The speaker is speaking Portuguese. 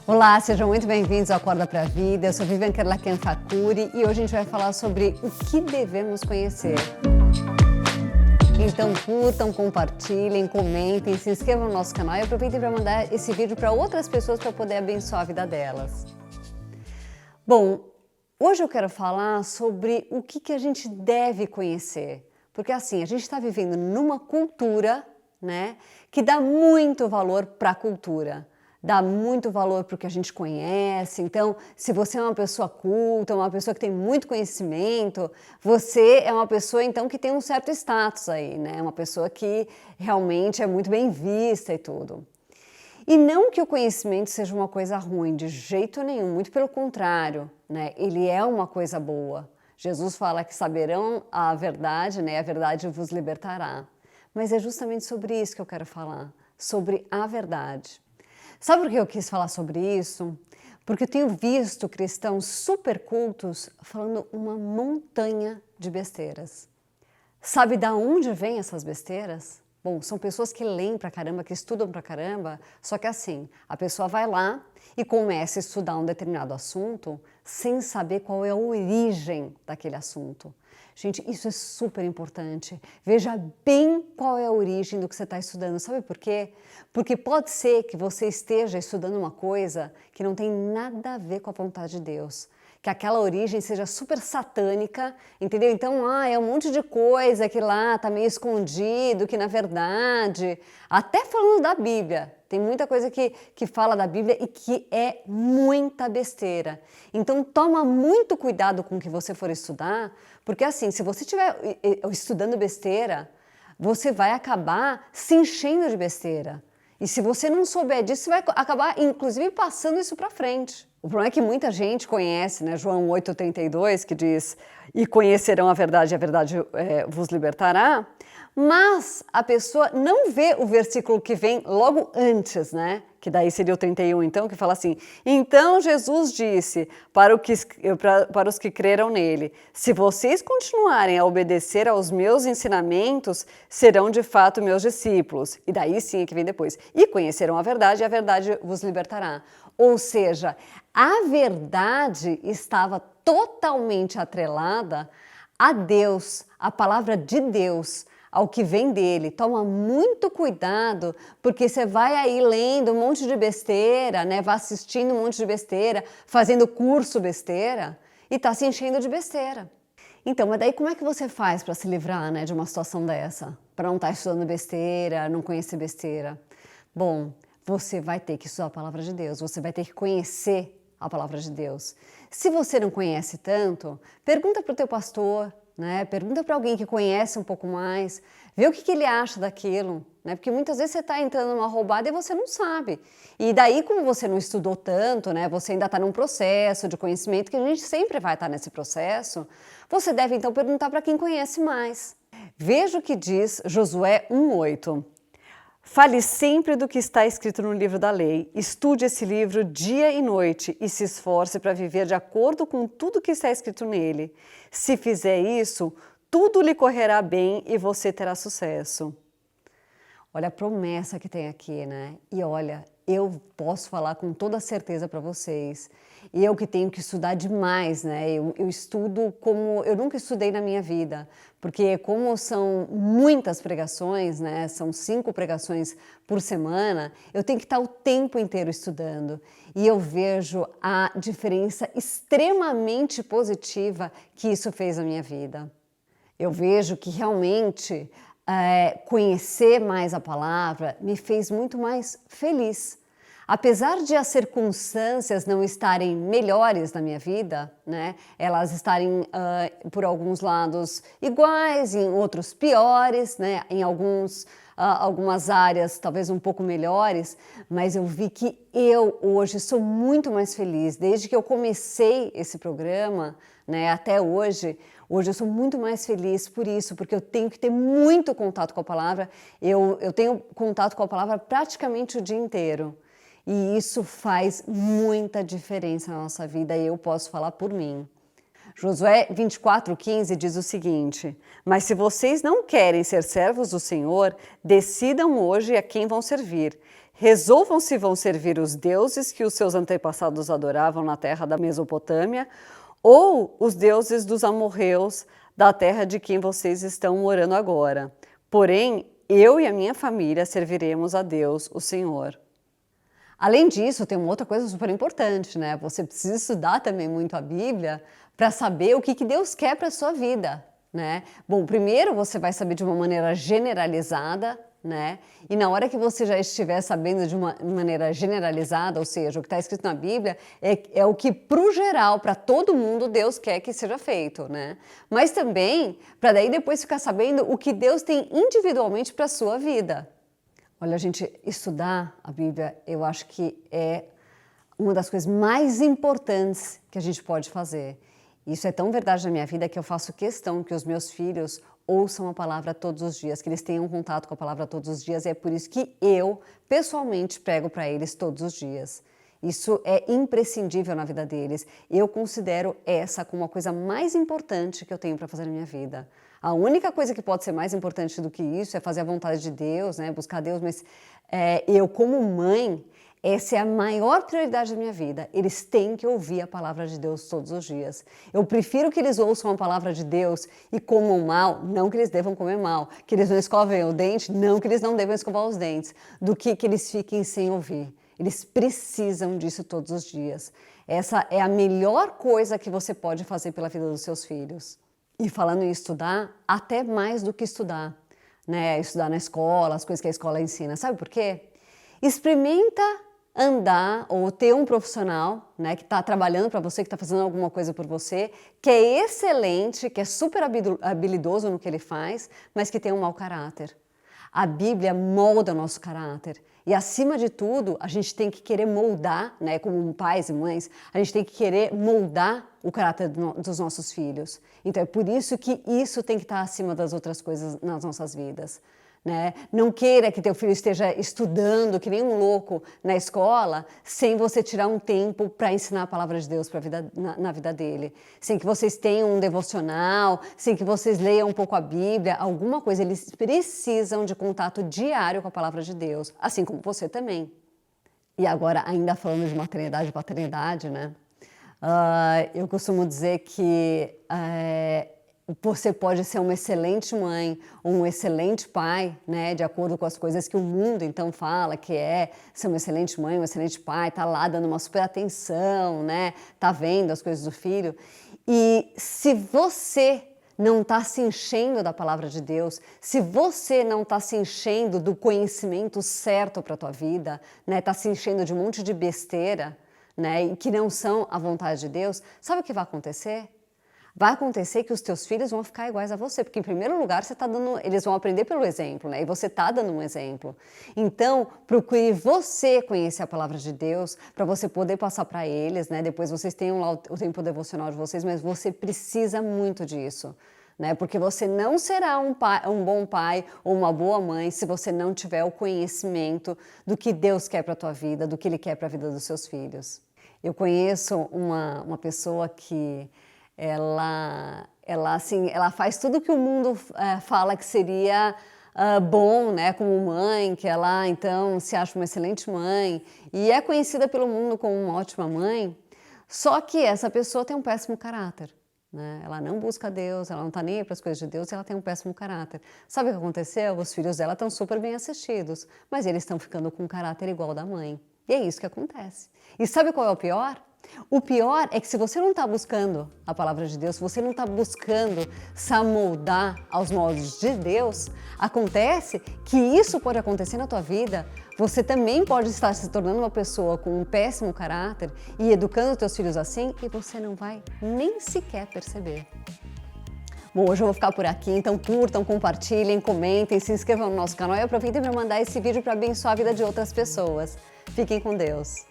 Olá, sejam muito bem-vindos ao Acorda pra Vida. Eu sou Vivian Kerlaken-Fakuri e hoje a gente vai falar sobre o que devemos conhecer. Então curtam, compartilhem, comentem, se inscrevam no nosso canal e aproveitem para mandar esse vídeo para outras pessoas para poder abençoar a vida delas. Bom, hoje eu quero falar sobre o que a gente deve conhecer. Porque assim, a gente está vivendo numa cultura, né, que dá muito valor para a cultura. Dá muito valor para o que a gente conhece. Então, se você é uma pessoa culta, uma pessoa que tem muito conhecimento, você é uma pessoa, então, que tem um certo status aí, né? Uma pessoa que realmente é muito bem vista e tudo. E não que o conhecimento seja uma coisa ruim, de jeito nenhum, muito pelo contrário, né? Ele é uma coisa boa. Jesus fala que saberão a verdade, né? A verdade vos libertará. Mas é justamente sobre isso que eu quero falar, sobre a verdade. Sabe por que eu quis falar sobre isso? Porque eu tenho visto cristãos super cultos falando uma montanha de besteiras. Sabe de onde vêm essas besteiras? Bom, são pessoas que leem pra caramba, que estudam pra caramba, só que assim, a pessoa vai lá e começa a estudar um determinado assunto sem saber qual é a origem daquele assunto. Gente, isso é super importante. Veja bem qual é a origem do que você está estudando. Sabe por quê? Porque pode ser que você esteja estudando uma coisa que não tem nada a ver com a vontade de Deus. Que aquela origem seja super satânica, entendeu? Então, é um monte de coisa que lá está meio escondido, que na verdade, até falando da Bíblia, tem muita coisa que fala da Bíblia e que é muita besteira. Então, toma muito cuidado com o que você for estudar, porque assim, se você estiver estudando besteira, você vai acabar se enchendo de besteira. E se você não souber disso, você vai acabar, inclusive, passando isso para frente. O problema é que muita gente conhece, né, João 8,32, que diz, e conhecerão a verdade vos libertará, mas a pessoa não vê o versículo que vem logo antes, né, que daí seria o 31, então, que fala assim, então Jesus disse para os que creram nele, se vocês continuarem a obedecer aos meus ensinamentos, serão de fato meus discípulos. E daí sim é que vem depois. E conhecerão a verdade vos libertará. Ou seja, a verdade estava totalmente atrelada a Deus, a palavra de Deus, ao que vem dele. Toma muito cuidado, porque você vai aí lendo um monte de besteira, né? Vai assistindo um monte de besteira, fazendo curso besteira e está se enchendo de besteira. Então, mas daí como é que você faz para se livrar, né, de uma situação dessa? Para não estar estudando besteira, não conhecer besteira? Bom, você vai ter que estudar a palavra de Deus, você vai ter que conhecer a palavra de Deus. Se você não conhece tanto, pergunta para o teu pastor, né? Pergunta para alguém que conhece um pouco mais, vê o que ele acha daquilo, né? Porque muitas vezes você está entrando numa roubada e você não sabe. E daí, como você não estudou tanto, né? Você ainda está num processo de conhecimento, que a gente sempre vai estar nesse processo, você deve então perguntar para quem conhece mais. Veja o que diz Josué 1,8. Fale sempre do que está escrito no livro da lei, estude esse livro dia e noite e se esforce para viver de acordo com tudo que está escrito nele. Se fizer isso, tudo lhe correrá bem e você terá sucesso. Olha a promessa que tem aqui, né? E olha, eu posso falar com toda certeza para vocês. E eu que tenho que estudar demais, né? Eu estudo como eu nunca estudei na minha vida. Porque como são muitas pregações, né? São 5 pregações por semana, eu tenho que estar o tempo inteiro estudando. E eu vejo a diferença extremamente positiva que isso fez na minha vida. Eu vejo que realmente conhecer mais a palavra me fez muito mais feliz. Apesar de as circunstâncias não estarem melhores na minha vida, né, elas estarem por alguns lados iguais, em outros piores, né, em algumas áreas talvez um pouco melhores, mas eu vi que eu hoje sou muito mais feliz. Desde que eu comecei esse programa, né, até hoje eu sou muito mais feliz por isso, porque eu tenho que ter muito contato com a palavra. Eu tenho contato com a palavra praticamente o dia inteiro. E isso faz muita diferença na nossa vida e eu posso falar por mim. Josué 24,15 diz o seguinte: mas se vocês não querem ser servos do Senhor, decidam hoje a quem vão servir. Resolvam se vão servir os deuses que os seus antepassados adoravam na terra da Mesopotâmia ou os deuses dos amorreus da terra de quem vocês estão morando agora. Porém, eu e a minha família serviremos a Deus, o Senhor. Além disso, tem uma outra coisa super importante, né? Você precisa estudar também muito a Bíblia para saber o que Deus quer para a sua vida, né? Bom, primeiro você vai saber de uma maneira generalizada, né? E na hora que você já estiver sabendo de uma maneira generalizada, ou seja, o que está escrito na Bíblia é o que pro geral, para todo mundo, Deus quer que seja feito, né? Mas também para daí depois ficar sabendo o que Deus tem individualmente para a sua vida. Olha, gente, estudar a Bíblia, eu acho que é uma das coisas mais importantes que a gente pode fazer. Isso é tão verdade na minha vida que eu faço questão que os meus filhos ouçam a palavra todos os dias, que eles tenham contato com a palavra todos os dias, e é por isso que eu, pessoalmente, prego para eles todos os dias. Isso é imprescindível na vida deles. Eu considero essa como a coisa mais importante que eu tenho para fazer na minha vida. A única coisa que pode ser mais importante do que isso é fazer a vontade de Deus, né? Buscar Deus, mas eu, como mãe, essa é a maior prioridade da minha vida. Eles têm que ouvir a palavra de Deus todos os dias. Eu prefiro que eles ouçam a palavra de Deus e comam mal, não que eles devam comer mal, que eles não escovem o dente, não que eles não devam escovar os dentes, do que eles fiquem sem ouvir. Eles precisam disso todos os dias. Essa é a melhor coisa que você pode fazer pela vida dos seus filhos. E falando em estudar, até mais do que estudar, né? Estudar na escola, as coisas que a escola ensina. Sabe por quê? Experimenta andar ou ter um profissional, né, que está trabalhando para você, que está fazendo alguma coisa por você, que é excelente, que é super habilidoso no que ele faz, mas que tem um mau caráter. A Bíblia molda o nosso caráter. E, acima de tudo, a gente tem que querer moldar, né, como pais e mães, a gente tem que querer moldar o caráter dos nossos filhos. Então, é por isso que isso tem que estar acima das outras coisas nas nossas vidas. Né? Não queira que teu filho esteja estudando que nem um louco na escola sem você tirar um tempo para ensinar a palavra de Deus na vida dele. Sem que vocês tenham um devocional, sem que vocês leiam um pouco a Bíblia, alguma coisa. Eles precisam de contato diário com a palavra de Deus, assim como você também. E agora, ainda falando de maternidade e paternidade, né? Eu costumo dizer que você pode ser uma excelente mãe ou um excelente pai, né, de acordo com as coisas que o mundo então fala que é ser uma excelente mãe, um excelente pai, tá lá dando uma super atenção, né, tá vendo as coisas do filho. E se você não está se enchendo da palavra de Deus, se você não está se enchendo do conhecimento certo para a tua vida, né, está se enchendo de um monte de besteira, né, e que não são a vontade de Deus, sabe o que vai acontecer? Vai acontecer que os teus filhos vão ficar iguais a você, porque em primeiro lugar você tá dando, eles vão aprender pelo exemplo, né? E você está dando um exemplo. Então, procure você conhecer a palavra de Deus para você poder passar para eles, né? Depois vocês tenham lá o tempo devocional de vocês, mas você precisa muito disso, né? Porque você não será um bom pai ou uma boa mãe se você não tiver o conhecimento do que Deus quer para a tua vida, do que Ele quer para a vida dos seus filhos. Eu conheço uma pessoa que ela faz tudo que o mundo fala que seria bom, né, como mãe, que ela então se acha uma excelente mãe e é conhecida pelo mundo como uma ótima mãe, só que essa pessoa tem um péssimo caráter, né? Ela não busca Deus, ela não está nem aí para as coisas de Deus e ela tem um péssimo caráter. Sabe o que aconteceu? Os filhos dela estão super bem assistidos, mas eles estão ficando com um caráter igual ao da mãe. E é isso que acontece. E sabe qual é o pior? O pior é que se você não está buscando a palavra de Deus, se você não está buscando se amoldar aos moldes de Deus, acontece que isso pode acontecer na tua vida. Você também pode estar se tornando uma pessoa com um péssimo caráter e educando teus filhos assim e você não vai nem sequer perceber. Bom, hoje eu vou ficar por aqui, então curtam, compartilhem, comentem, se inscrevam no nosso canal e aproveitem para mandar esse vídeo para abençoar a vida de outras pessoas. Fiquem com Deus!